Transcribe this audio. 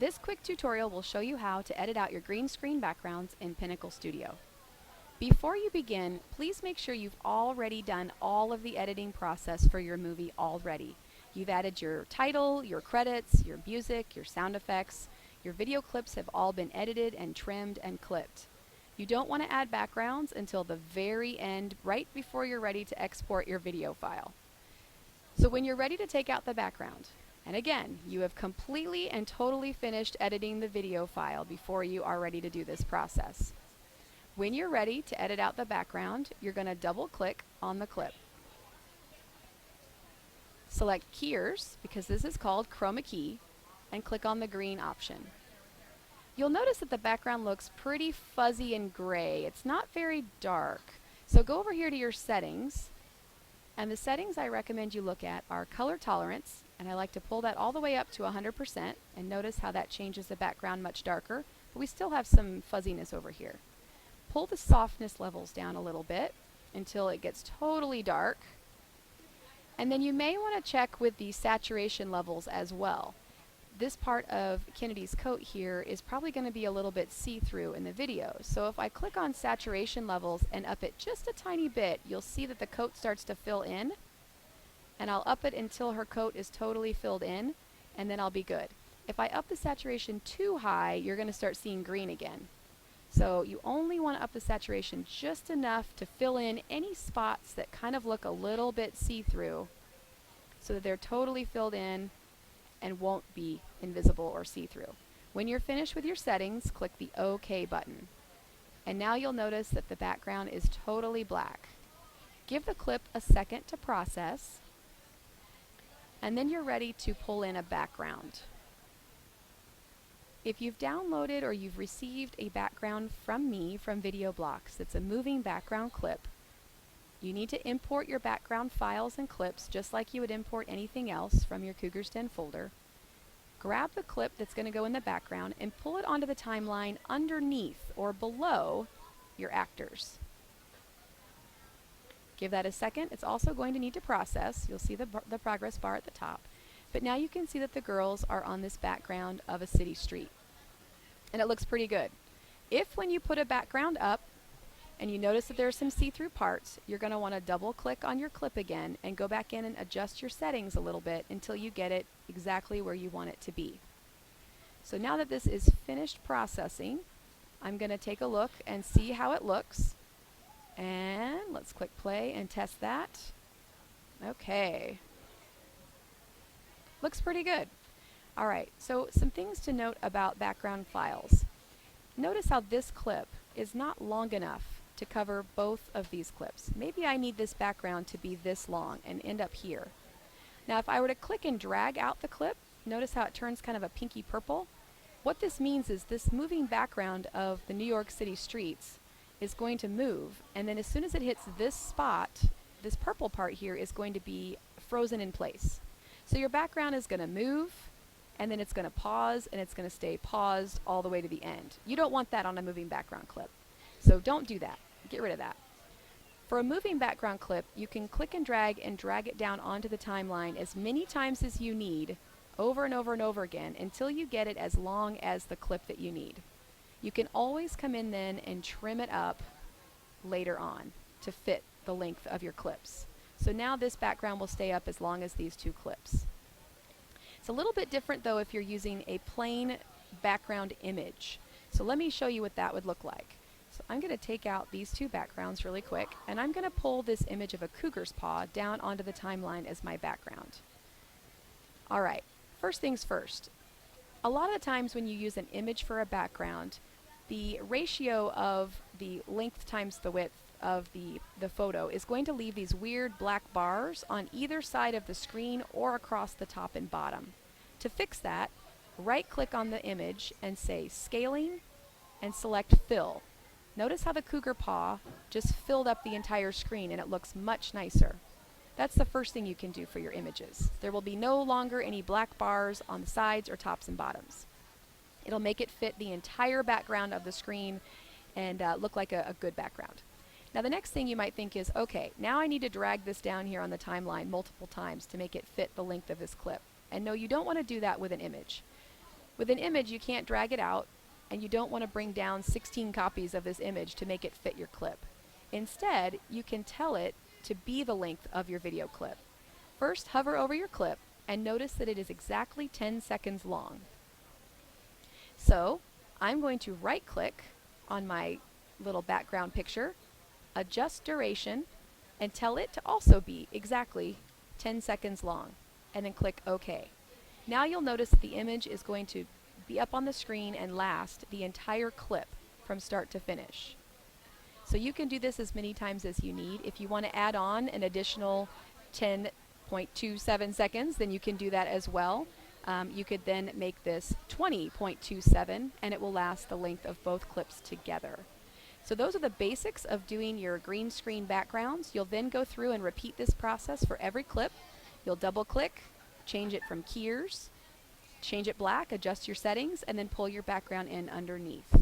This quick tutorial will show you how to edit out your green screen backgrounds in Pinnacle Studio. Before you begin, please make sure you've already done all of the editing process for your movie already. You've added your title, your credits, your music, your sound effects. Your video clips have all been edited and trimmed and clipped. You don't want to add backgrounds until the very end, right before you're ready to export your video file. So when you're ready to take out the background, and again, you have completely and totally finished editing the video file before you are ready to do this process. When you're ready to edit out the background, you're going to double click on the clip. Select Keyers, because this is called Chroma Key, and click on the green option. You'll notice that the background looks pretty fuzzy and gray. It's not very dark. So go over here to your settings, and the settings I recommend you look at are color tolerance, and I like to pull that all the way up to 100%, and notice how that changes the background much darker, but we still have some fuzziness over here. Pull the softness levels down a little bit until it gets totally dark, and then you may want to check with the saturation levels as well. This part of Kennedy's coat here is probably going to be a little bit see-through in the video. So if I click on saturation levels and up it just a tiny bit, you'll see that the coat starts to fill in. And I'll up it until her coat is totally filled in, and then I'll be good. If I up the saturation too high, you're going to start seeing green again. So you only want to up the saturation just enough to fill in any spots that kind of look a little bit see-through so that they're totally filled in and won't be invisible or see-through. When you're finished with your settings, click the OK button. And now you'll notice that the background is totally black. Give the clip a second to process, and then you're ready to pull in a background. If you've downloaded or you've received a background from me from Video Blocks that's a moving background clip, you need to import your background files and clips just like you would import anything else from your Cougar's Den folder. Grab the clip that's going to go in the background and pull it onto the timeline underneath or below your actors. Give that a second. It's also going to need to process. You'll see the progress bar at the top. But now you can see that the girls are on this background of a city street. And it looks pretty good. If when you put a background up and you notice that there are some see-through parts, you're going to want to double click on your clip again and go back in and adjust your settings a little bit until you get it exactly where you want it to be. So now that this is finished processing, I'm going to take a look and see how it looks. And let's click play and test that. Okay. Looks pretty good. Alright, so some things to note about background files. Notice how this clip is not long enough to cover both of these clips. Maybe I need this background to be this long and end up here. Now if I were to click and drag out the clip, notice how it turns kind of a pinky purple. What this means is this moving background of the New York City streets is going to move, and then as soon as it hits this spot, this purple part here is going to be frozen in place. So your background is going to move, and then it's going to pause, and it's going to stay paused all the way to the end. You don't want that on a moving background clip. So don't do that. Get rid of that. For a moving background clip, you can click and drag it down onto the timeline as many times as you need, over and over and over again, until you get it as long as the clip that you need. You can always come in then and trim it up later on to fit the length of your clips. So now this background will stay up as long as these two clips. It's a little bit different though if you're using a plain background image. So let me show you what that would look like. So I'm going to take out these two backgrounds really quick, and I'm going to pull this image of a cougar's paw down onto the timeline as my background. Alright, first things first. A lot of the times when you use an image for a background, the ratio of the length times the width of the photo is going to leave these weird black bars on either side of the screen or across the top and bottom. To fix that, right-click on the image and say Scaling and select Fill. Notice how the cougar paw just filled up the entire screen and it looks much nicer. That's the first thing you can do for your images. There will be no longer any black bars on the sides or tops and bottoms. It'll make it fit the entire background of the screen and look like a good background. Now the next thing you might think is, okay, now I need to drag this down here on the timeline multiple times to make it fit the length of this clip. And no, you don't want to do that with an image. With an image, you can't drag it out, and you don't want to bring down 16 copies of this image to make it fit your clip. Instead, you can tell it to be the length of your video clip. First, hover over your clip and notice that it is exactly 10 seconds long. So, I'm going to right-click on my little background picture, adjust duration, and tell it to also be exactly 10 seconds long, and then click OK. Now you'll notice that the image is going to be up on the screen and last the entire clip from start to finish. So you can do this as many times as you need. If you want to add on an additional 10.27 seconds, then you can do that as well. You could then make this 20.27, and it will last the length of both clips together. So those are the basics of doing your green screen backgrounds. You'll then go through and repeat this process for every clip. You'll double click, change it from keyers, change it black, adjust your settings, and then pull your background in underneath.